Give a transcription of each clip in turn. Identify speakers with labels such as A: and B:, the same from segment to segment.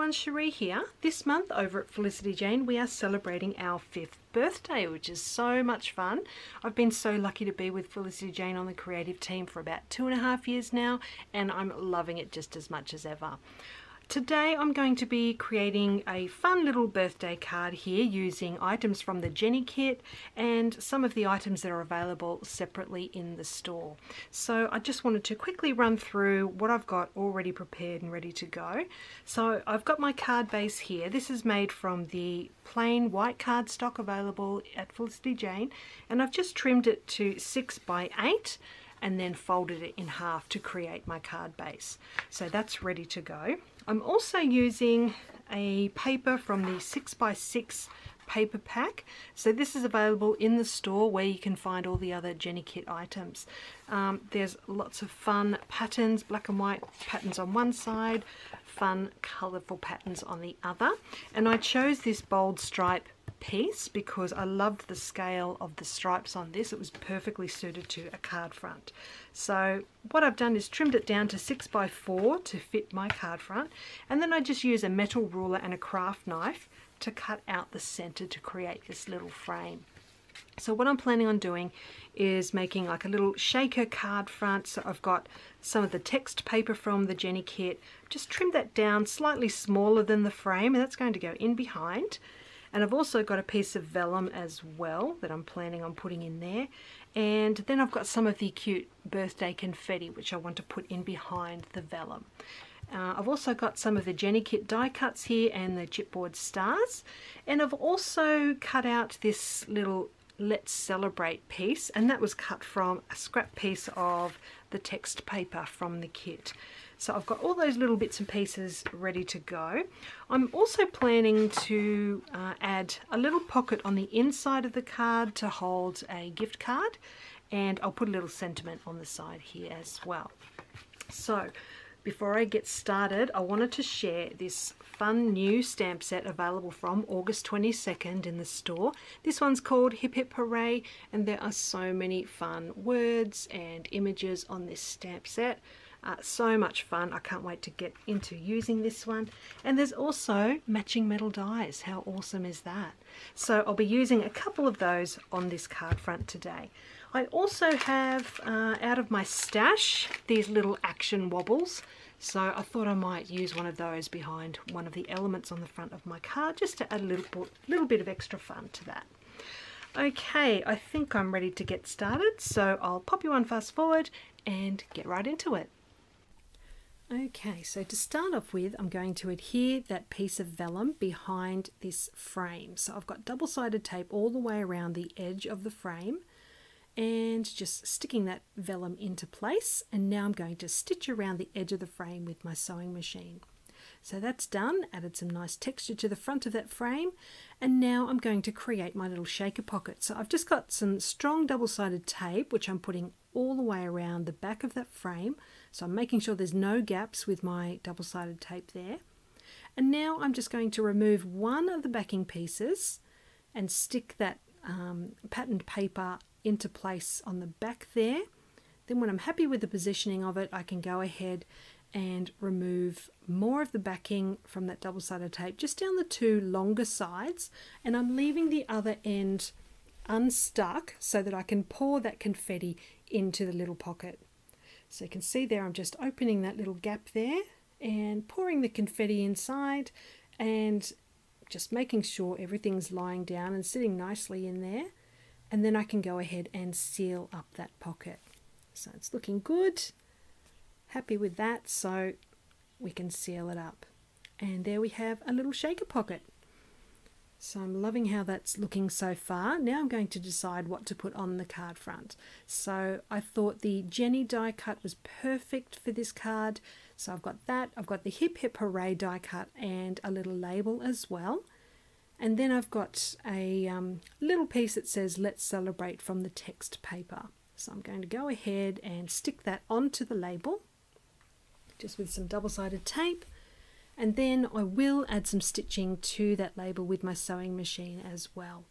A: everyone, Sheree here. This month over at Felicity Jane we are celebrating our 5th birthday, which is so much fun. I've been so lucky to be with Felicity Jane on the creative team for about 2.5 years now, and I'm loving it just as much as ever. Today I'm going to be creating a fun little birthday card here using items from the Jenny kit and some of the items that are available separately in the store. So I just wanted to quickly run through what I've got already prepared and ready to go. So I've got my card base here. This is made from the plain white cardstock available at Felicity Jane, and I've just trimmed it to 6 by 8 and then folded it in half to create my card base. So that's ready to go. I'm also using a paper from the 6 by 6 paper pack. So this is available in the store where you can find all the other Jenny kit items. There's lots of fun patterns, black and white patterns on one side, fun colourful patterns on the other. And I chose this bold stripe piece because I loved the scale of the stripes on this. It was perfectly suited to a card front. So what I've done is trimmed it down to 6 by 4 to fit my card front, and then I just use a metal ruler and a craft knife to cut out the center to create this little frame. So what I'm planning on doing is making like a little shaker card front. So I've got some of the text paper from the Jenny kit, just trimmed that down slightly smaller than the frame, and that's going to go in behind. And I've also got a piece of vellum as well that I'm planning on putting in there. And then I've got some of the cute birthday confetti which I want to put in behind the vellum. I've also got some of the Jenny kit die cuts here and the chipboard stars. And I've also cut out this little Let's Celebrate piece, and that was cut from a scrap piece of the text paper from the kit. So I've got all those little bits and pieces ready to go. I'm also planning to add a little pocket on the inside of the card to hold a gift card, and I'll put a little sentiment on the side here as well. So before I get started, I wanted to share this fun new stamp set available from August 22nd in the store. This one's called Hip Hip Hooray, and there are so many fun words and images on this stamp set. So much fun. I can't wait to get into using this one. And there's also matching metal dies. How awesome is that? So I'll be using a couple of those on this card front today. I also have out of my stash these little action wobbles. So I thought I might use one of those behind one of the elements on the front of my card just to add a little bit of extra fun to that. Okay, I think I'm ready to get started. So I'll pop you on fast forward and get right into it. Okay, so to start off with, I'm going to adhere that piece of vellum behind this frame. So I've got double-sided tape all the way around the edge of the frame and just sticking that vellum into place. And now I'm going to stitch around the edge of the frame with my sewing machine. So that's done, added some nice texture to the front of that frame, and now I'm going to create my little shaker pocket. So I've just got some strong double-sided tape which I'm putting all the way around the back of that frame, so I'm making sure there's no gaps with my double-sided tape there. And now I'm just going to remove one of the backing pieces and stick that patterned paper into place on the back there. Then when I'm happy with the positioning of it, I can go ahead and remove more of the backing from that double-sided tape just down the two longer sides, and I'm leaving the other end unstuck so that I can pour that confetti into the little pocket. So you can see there I'm just opening that little gap there and pouring the confetti inside and just making sure everything's lying down and sitting nicely in there, and then I can go ahead and seal up that pocket. So it's looking good. Happy with that, so we can seal it up. And there we have a little shaker pocket. So I'm loving how that's looking so far. Now I'm going to decide what to put on the card front. So I thought the Jenny die cut was perfect for this card. So I've got that. I've got the Hip Hip Hooray die cut and a little label as well. And then I've got a little piece that says Let's Celebrate from the text paper. So I'm going to go ahead and stick that onto the label, just with some double-sided tape, and then I will add some stitching to that label with my sewing machine as well.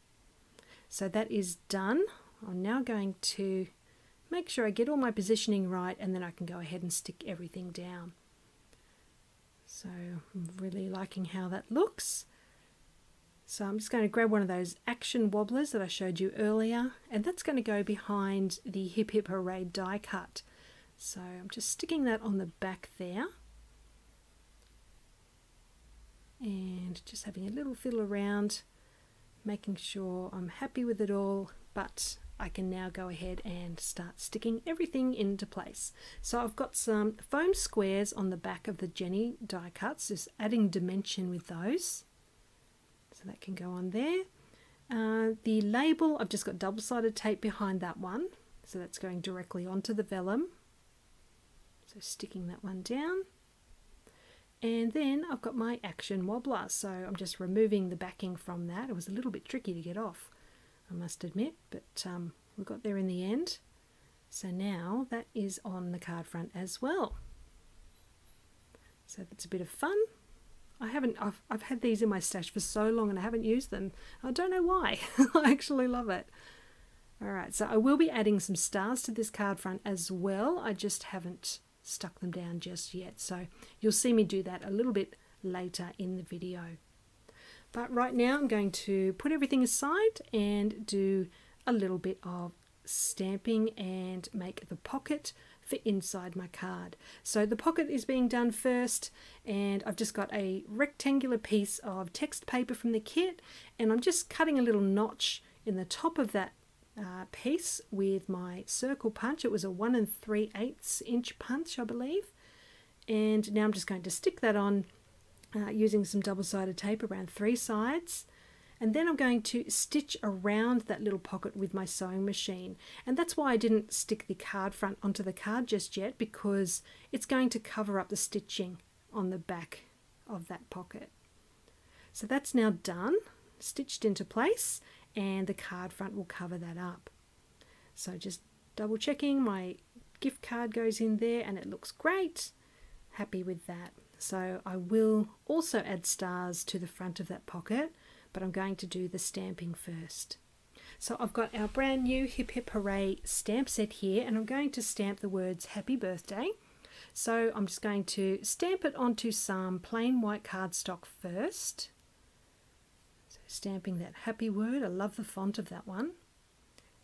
A: So that is done. I'm now going to make sure I get all my positioning right, and then I can go ahead and stick everything down. So I'm really liking how that looks. So I'm just going to grab one of those action wobblers that I showed you earlier, and that's going to go behind the Hip Hip Hooray die cut. So I'm just sticking that on the back there and just having a little fiddle around, making sure I'm happy with it all, but I can now go ahead and start sticking everything into place. So I've got some foam squares on the back of the Jenny die cuts, just adding dimension with those. So that can go on there. The label, I've just got double-sided tape behind that one, so that's going directly onto the vellum. So sticking that one down. And then I've got my action wobbler, so I'm just removing the backing from that. It was a little bit tricky to get off, I must admit, but we got there in the end. So now that is on the card front as well. So that's a bit of fun. I've had these in my stash for so long and I haven't used them. I don't know why. I actually love it. Alright, so I will be adding some stars to this card front as well. I just haven't stuck them down just yet, so you'll see me do that a little bit later in the video. But right now I'm going to put everything aside and do a little bit of stamping and make the pocket for inside my card. So the pocket is being done first, and I've just got a rectangular piece of text paper from the kit, and I'm just cutting a little notch in the top of that piece with my circle punch. It was a 1 3/8 inch punch, I believe, and now I'm just going to stick that on using some double-sided tape around 3 sides, and then I'm going to stitch around that little pocket with my sewing machine. And that's why I didn't stick the card front onto the card just yet, because it's going to cover up the stitching on the back of that pocket. So that's now done, stitched into place, and the card front will cover that up. So just double checking, my gift card goes in there and it looks great. Happy with that. So I will also add stars to the front of that pocket, but I'm going to do the stamping first. So I've got our brand new Hip Hip Hooray stamp set here, and I'm going to stamp the words Happy Birthday. So I'm just going to stamp it onto some plain white cardstock first. So stamping that happy word, I love the font of that one.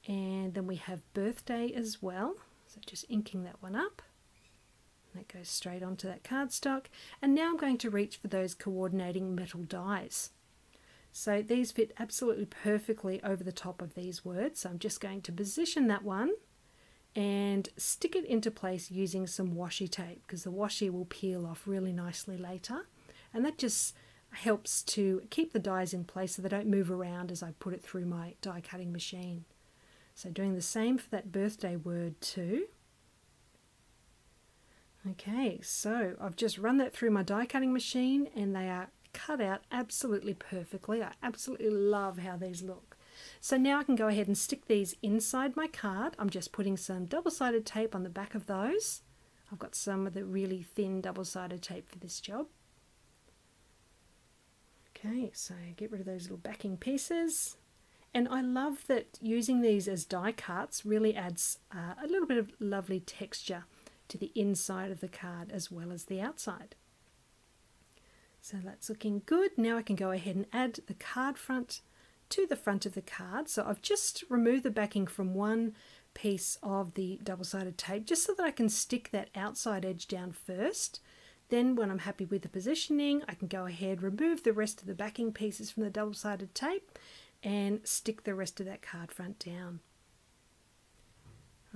A: And then we have birthday as well, so just inking that one up. That goes straight onto that cardstock. And now I'm going to reach for those coordinating metal dies. So these fit absolutely perfectly over the top of these words. So I'm just going to position that one and stick it into place using some washi tape, because the washi will peel off really nicely later. And that just helps to keep the dies in place so they don't move around as I put it through my die cutting machine. So doing the same for that birthday word too. Okay, so I've just run that through my die cutting machine and they are cut out absolutely perfectly. I absolutely love how these look. So now I can go ahead and stick these inside my card. I'm just putting some double-sided tape on the back of those. I've got some of the really thin double-sided tape for this job. Okay, so get rid of those little backing pieces. And I love that using these as die cuts really adds a little bit of lovely texture to the inside of the card as well as the outside. So that's looking good. Now I can go ahead and add the card front to the front of the card. So I've just removed the backing from one piece of the double-sided tape just so that I can stick that outside edge down first. Then when I'm happy with the positioning, I can go ahead, remove the rest of the backing pieces from the double-sided tape and stick the rest of that card front down.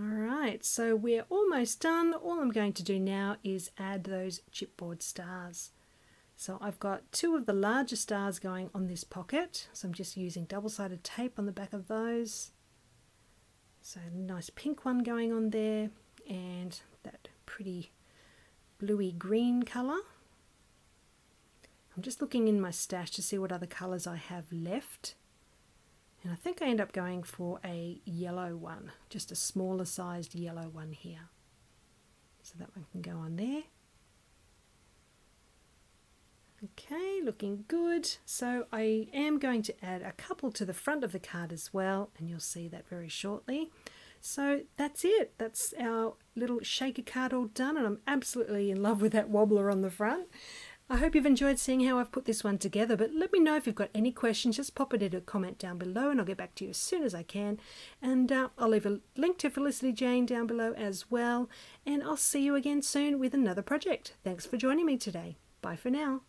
A: Alright, so we're almost done. All I'm going to do now is add those chipboard stars. So I've got two of the larger stars going on this pocket, so I'm just using double-sided tape on the back of those. So a nice pink one going on there, and that pretty bluey green colour. I'm just looking in my stash to see what other colours I have left. And I think I end up going for a yellow one, just a smaller sized yellow one here. So that one can go on there. Okay, looking good. So I am going to add a couple to the front of the card as well, and you'll see that very shortly. So that's it. That's our little shaker card all done, and I'm absolutely in love with that wobbler on the front. I hope you've enjoyed seeing how I've put this one together, but let me know if you've got any questions. Just pop it in a comment down below and I'll get back to you as soon as I can. And I'll leave a link to Felicity Jane down below as well. And I'll see you again soon with another project. Thanks for joining me today. Bye for now.